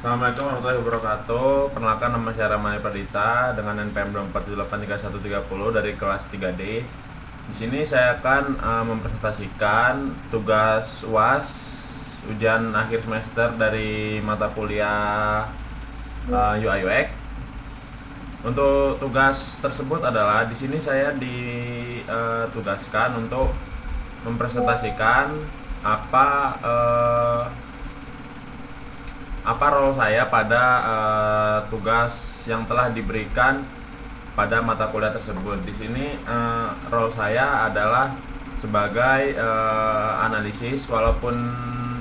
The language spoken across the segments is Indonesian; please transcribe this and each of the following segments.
Assalamualaikum warahmatullahi wabarakatuh. Perkenalkan, nama saya Ramani Pradita dengan NPM 247833130 dari kelas 3D. Di sini saya akan mempresentasikan tugas UAS ujian akhir semester dari mata kuliah UI UX. Untuk tugas tersebut adalah di sini saya ditugaskan untuk mempresentasikan apa role saya pada tugas yang telah diberikan pada mata kuliah tersebut. Di sini role saya adalah sebagai analisis, walaupun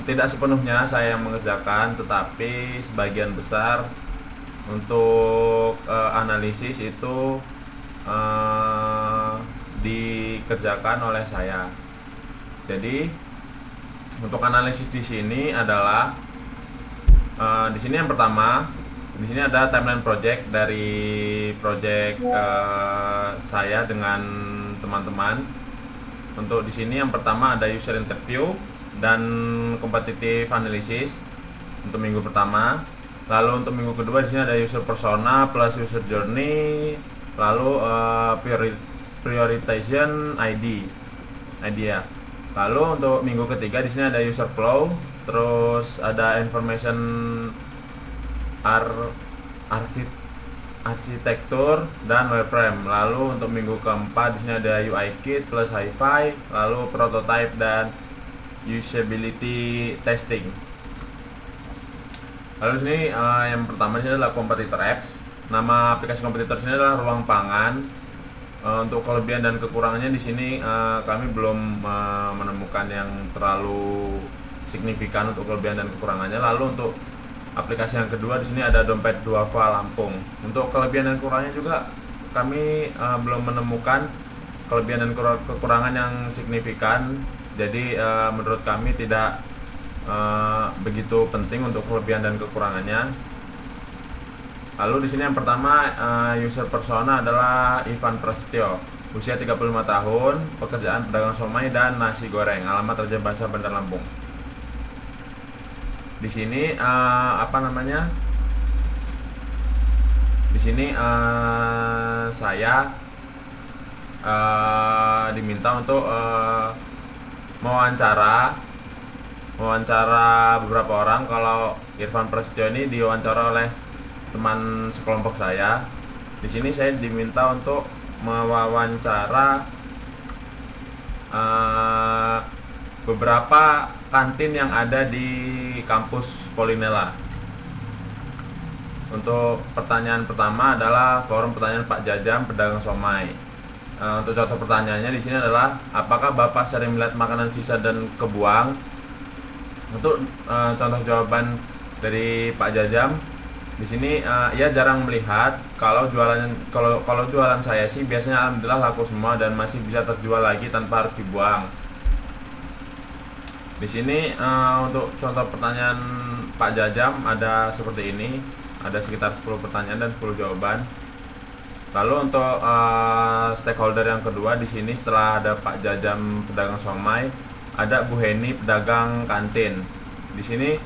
tidak sepenuhnya saya yang mengerjakan, tetapi sebagian besar untuk analisis itu dikerjakan oleh saya. Jadi untuk analisis di sini adalah di sini yang pertama, di sini ada timeline project dari project saya dengan teman-teman. Untuk di sini yang pertama ada user interview dan competitive analysis untuk minggu pertama. Lalu untuk minggu kedua di sini ada user persona plus user journey, lalu prioritization idea. Lalu untuk minggu ketiga di sini ada user flow, terus ada information arsitektur dan wireframe. Lalu untuk minggu keempat di sini ada UI kit plus hi-fi, lalu prototype dan usability testing. Lalu sini yang pertama ini adalah competitor apps. Nama aplikasi kompetitor sini adalah Ruang Pangan. Untuk kelebihan dan kekurangannya di sini kami belum menemukan yang terlalu signifikan untuk kelebihan dan kekurangannya. Lalu untuk aplikasi yang kedua di sini ada Dompet Duafa Lampung. Untuk kelebihan dan kekurangannya juga kami belum menemukan kelebihan dan kekurangan yang signifikan. Jadi menurut kami tidak begitu penting untuk kelebihan dan kekurangannya. Lalu di sini yang pertama user persona adalah Ivan Prasetyo, usia 35 tahun, pekerjaan pedagang somai dan nasi goreng, alamat Raja Basa Bandar Lampung. Di sini Di sini saya diminta untuk mewawancara beberapa orang. Kalau Irfan Prasetyo ini diwawancara oleh teman sekelompok saya. Di sini saya diminta untuk mewawancara beberapa kantin yang ada di kampus Polinela. Untuk pertanyaan pertama adalah forum pertanyaan Pak Jajam, pedagang somai. Untuk contoh pertanyaannya di sini adalah, apakah Bapak sering melihat makanan sisa dan kebuang? Untuk contoh jawaban dari Pak Jajam, di sini ia jarang melihat. Kalau jualan saya sih biasanya alhamdulillah laku semua dan masih bisa terjual lagi tanpa harus dibuang. Di sini untuk contoh pertanyaan Pak Jajam ada seperti ini, ada sekitar 10 pertanyaan dan 10 jawaban. Lalu untuk stakeholder yang kedua di sini setelah ada Pak Jajam pedagang somai, ada Bu Heni pedagang kantin. Di sini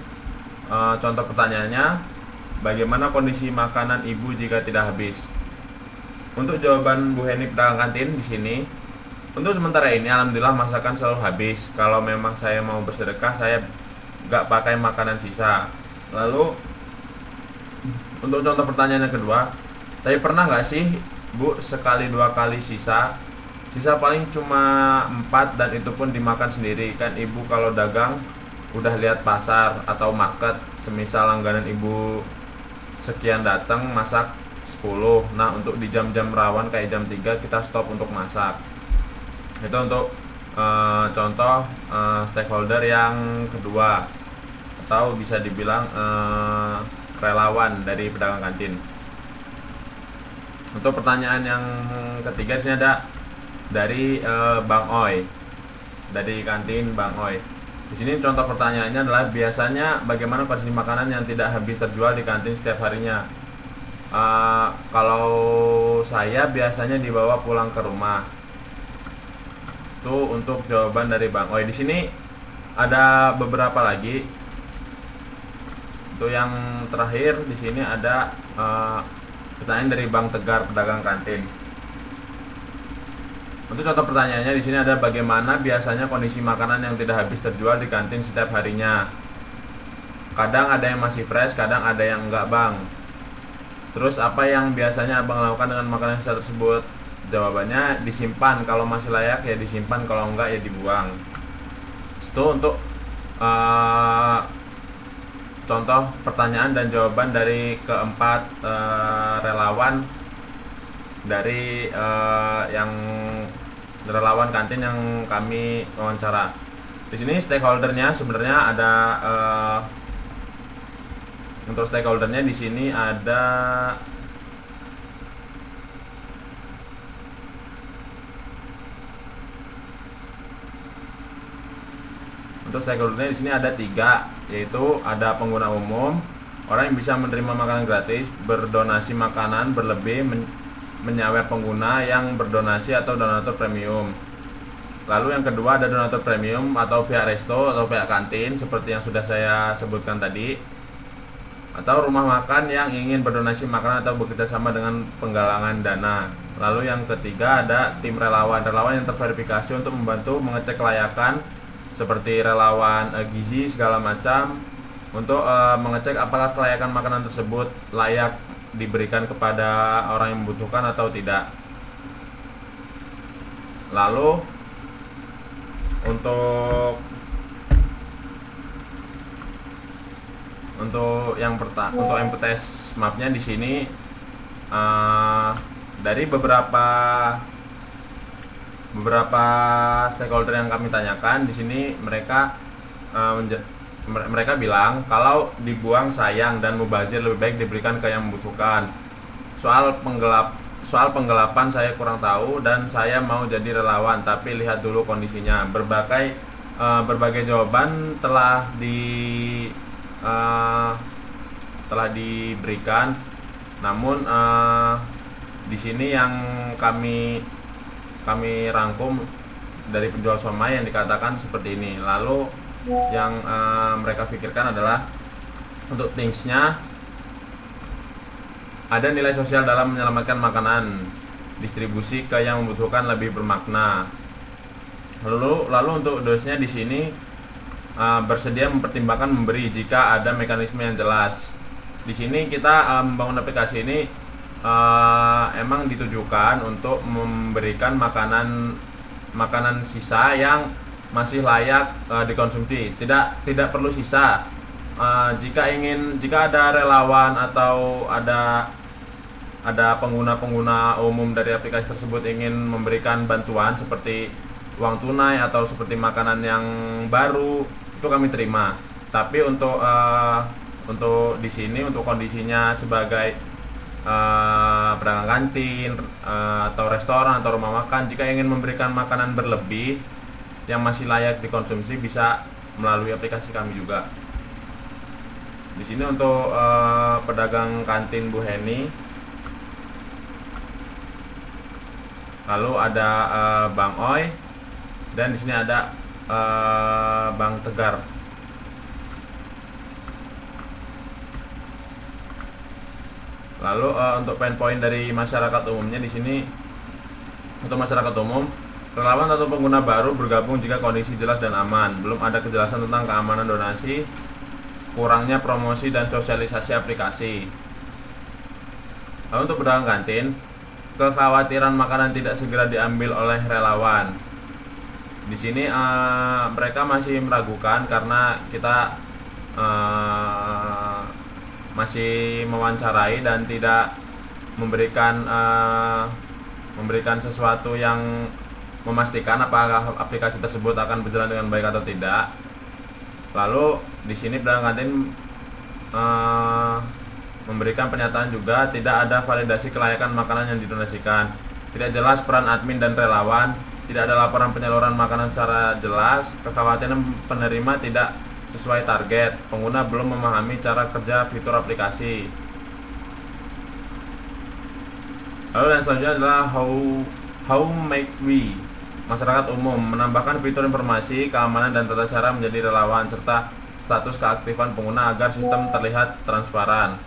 contoh pertanyaannya, bagaimana kondisi makanan ibu jika tidak habis? Untuk jawaban Bu Heni pedagang kantin di sini, untuk sementara ini alhamdulillah masakan selalu habis. Kalau memang saya mau bersedekah, saya nggak pakai makanan sisa. Lalu untuk contoh pertanyaan yang kedua, tapi pernah nggak sih Bu sekali dua kali sisa? Sisa paling cuma 4 dan itu pun dimakan sendiri. Kan ibu kalau dagang udah lihat pasar atau market, semisal langganan ibu sekian datang masak 10. Nah untuk di jam-jam rawan kayak jam 3 kita stop untuk masak. Itu untuk contoh stakeholder yang kedua, atau bisa dibilang relawan dari pedagang kantin. Untuk pertanyaan yang ketiga di sini ada dari Bang Oi, dari kantin Bang Oi. Di sini contoh pertanyaannya adalah, biasanya bagaimana kondisi makanan yang tidak habis terjual di kantin setiap harinya? Kalau saya biasanya dibawa pulang ke rumah. Itu untuk jawaban dari Bang Oi. Di sini ada beberapa lagi. Untuk yang terakhir di sini ada pertanyaan dari Bang Tegar, pedagang kantin. Untuk contoh pertanyaannya di sini ada, bagaimana biasanya kondisi makanan yang tidak habis terjual di kantin setiap harinya? Kadang ada yang masih fresh, kadang ada yang enggak, Bang. Terus apa yang biasanya Abang lakukan dengan makanan sisa tersebut? Jawabannya disimpan, kalau masih layak ya disimpan, kalau enggak ya dibuang. Itu untuk contoh pertanyaan dan jawaban dari keempat relawan dari yang relawan kantin yang kami wawancara. Di sini stakeholdernya sebenarnya ada untuk stakeholdernya di sini ada di sini ada 3, yaitu ada pengguna umum, orang yang bisa menerima makanan gratis, berdonasi makanan berlebih, menyawet pengguna yang berdonasi atau donatur premium. Lalu yang kedua ada donatur premium atau pihak resto atau pihak kantin seperti yang sudah saya sebutkan tadi, atau rumah makan yang ingin berdonasi makanan atau bekerja sama dengan penggalangan dana. Lalu yang ketiga ada tim relawan yang terverifikasi untuk membantu mengecek kelayakan seperti relawan gizi segala macam untuk mengecek apakah kelayakan makanan tersebut layak diberikan kepada orang yang membutuhkan atau tidak. Lalu untuk MPTS mapnya di sini dari beberapa stakeholder yang kami tanyakan di sini, mereka bilang kalau dibuang sayang dan mubazir, lebih baik diberikan ke yang membutuhkan. Soal penggelapan saya kurang tahu dan saya mau jadi relawan, tapi lihat dulu kondisinya. Berbagai jawaban telah diberikan, namun di sini yang kami rangkum dari penjual somai yang dikatakan seperti ini. Lalu yang mereka pikirkan adalah untuk thingsnya ada nilai sosial dalam menyelamatkan makanan, distribusi ke yang membutuhkan lebih bermakna. Lalu untuk dosnya di sini bersedia mempertimbangkan memberi jika ada mekanisme yang jelas. Di sini kita membangun aplikasi ini emang ditujukan untuk memberikan makanan sisa yang masih layak dikonsumsi. Tidak perlu sisa. Jika ada relawan atau ada pengguna umum dari aplikasi tersebut ingin memberikan bantuan seperti uang tunai atau seperti makanan yang baru, itu kami terima. Tapi untuk di sini untuk kondisinya sebagai pedagang kantin atau restoran atau rumah makan, jika ingin memberikan makanan berlebih yang masih layak dikonsumsi, bisa melalui aplikasi kami juga. Di sini untuk pedagang kantin Bu Heni, lalu ada Bang Oi, dan di sini ada Bang Tegar. Lalu untuk poin-poin dari masyarakat umumnya di sini, untuk masyarakat umum, relawan atau pengguna baru bergabung jika kondisi jelas dan aman, belum ada kejelasan tentang keamanan donasi, kurangnya promosi dan sosialisasi aplikasi. Lalu untuk pedagang kantin, kekhawatiran makanan tidak segera diambil oleh relawan. Di sini mereka masih meragukan karena kita masih mewawancarai dan tidak memberikan sesuatu yang memastikan apakah aplikasi tersebut akan berjalan dengan baik atau tidak. Lalu di sini pedagang kantin memberikan pernyataan juga tidak ada validasi kelayakan makanan yang didonasikan, tidak jelas peran admin dan relawan, tidak ada laporan penyaluran makanan secara jelas, kekhawatiran penerima tidak sesuai target, pengguna belum memahami cara kerja fitur aplikasi. Lalu yang selanjutnya adalah how make we, masyarakat umum, menambahkan fitur informasi, keamanan dan tata cara menjadi relawan serta status keaktifan pengguna agar sistem terlihat transparan.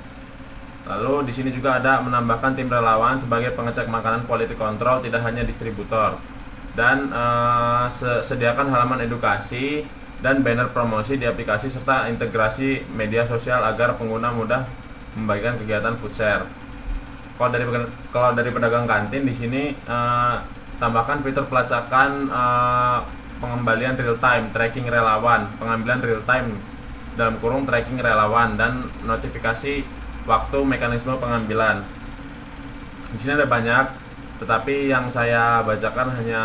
Lalu di sini juga ada menambahkan tim relawan sebagai pengecek makanan quality control, tidak hanya distributor. Dan sediakan halaman edukasi dan banner promosi di aplikasi serta integrasi media sosial agar pengguna mudah membagikan kegiatan food share. Kalau dari pedagang kantin di sini tambahkan fitur pelacakan pengembalian real time, tracking relawan, pengambilan real time dalam kurung tracking relawan, dan notifikasi waktu mekanisme pengambilan. Di sini ada banyak, tetapi yang saya bacakan hanya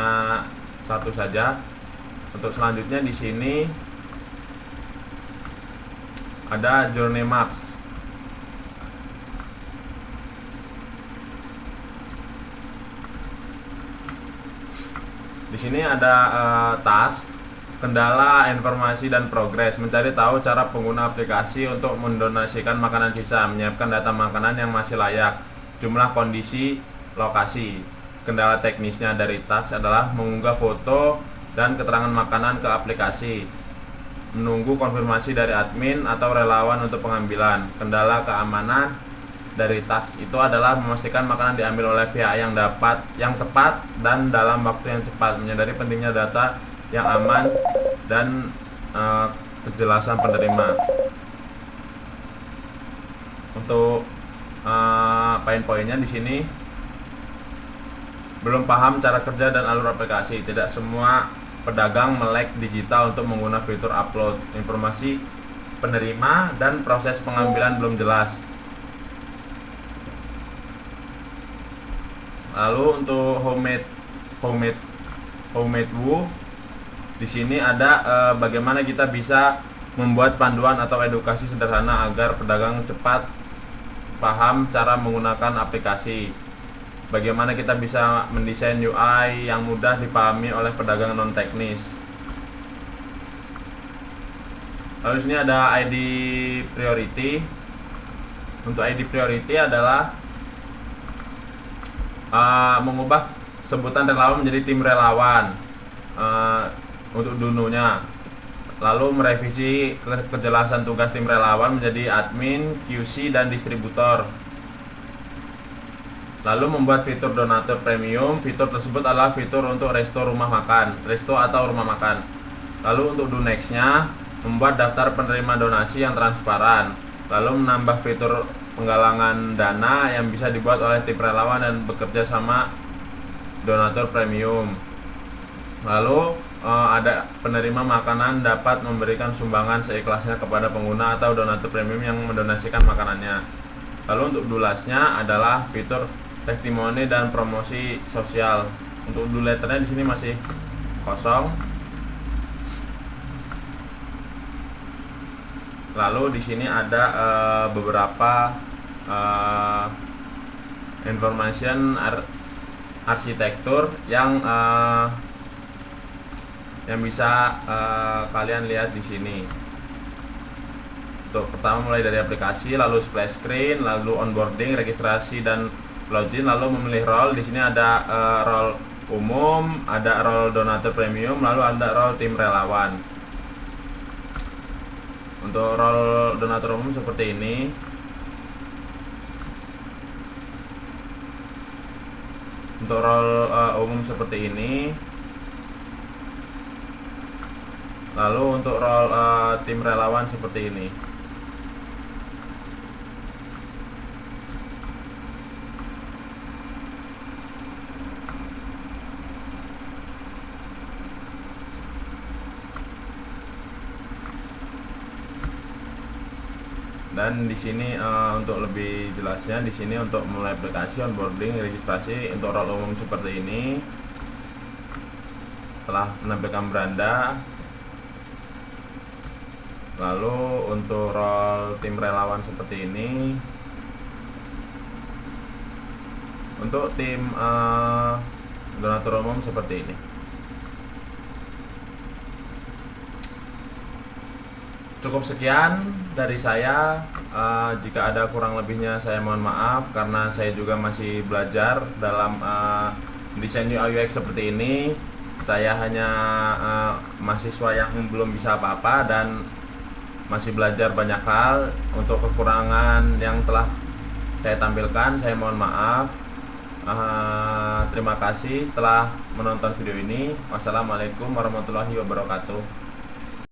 satu saja. Untuk selanjutnya di sini ada journey maps. Di sini ada task, kendala, informasi, dan progres. Mencari tahu cara pengguna aplikasi untuk mendonasikan makanan sisa, menyiapkan data makanan yang masih layak, jumlah, kondisi, lokasi. Kendala teknisnya dari task adalah mengunggah foto dan keterangan makanan ke aplikasi, menunggu konfirmasi dari admin atau relawan untuk pengambilan. Kendala keamanan dari task itu adalah memastikan makanan diambil oleh pihak yang tepat dan dalam waktu yang cepat, menyadari pentingnya data yang aman dan kejelasan penerima. Untuk poin-poinnya di sini, belum paham cara kerja dan alur aplikasi. Tidak semua pedagang melek digital untuk menggunakan fitur upload informasi penerima, dan proses pengambilan belum jelas. Lalu untuk homemade Woo, di sini ada bagaimana kita bisa membuat panduan atau edukasi sederhana agar pedagang cepat paham cara menggunakan aplikasi. Bagaimana kita bisa mendesain UI yang mudah dipahami oleh pedagang non teknis. Lalu di sini ada ID priority. Untuk ID priority adalah mengubah sebutan relawan menjadi tim relawan untuk dununya. Lalu merevisi kejelasan tugas tim relawan menjadi admin, QC, dan distributor. Lalu membuat fitur donatur premium. Fitur tersebut adalah fitur untuk resto atau rumah makan. Lalu untuk do next-nya, membuat daftar penerima donasi yang transparan. Lalu menambah fitur penggalangan dana yang bisa dibuat oleh tim relawan dan bekerja sama donatur premium. Lalu ada penerima makanan dapat memberikan sumbangan seikhlasnya kepada pengguna atau donatur premium yang mendonasikan makanannya. Lalu untuk dulasnya adalah fitur testimoni dan promosi sosial. Untuk do letternya di sini masih kosong. Lalu di sini ada beberapa information arsitektur yang bisa kalian lihat di sini. Untuk pertama mulai dari aplikasi, lalu splash screen, lalu onboarding, registrasi, dan login, lalu memilih role. Di sini ada role umum, ada role donatur premium, lalu ada role tim relawan. Untuk role donatur umum seperti ini. Untuk role umum seperti ini. Lalu untuk role tim relawan seperti ini. Dan di sini untuk lebih jelasnya, di sini untuk mulai aplikasi, onboarding, registrasi. Untuk role umum seperti ini. Setelah menampilkan beranda, lalu untuk role tim relawan seperti ini. Untuk tim donatur umum seperti ini. Cukup sekian dari saya. Jika ada kurang lebihnya saya mohon maaf, karena saya juga masih belajar dalam desain UI UX seperti ini. Saya hanya mahasiswa yang belum bisa apa-apa, dan masih belajar banyak hal. Untuk kekurangan yang telah saya tampilkan, saya mohon maaf. Terima kasih telah menonton video ini. Wassalamualaikum warahmatullahi wabarakatuh.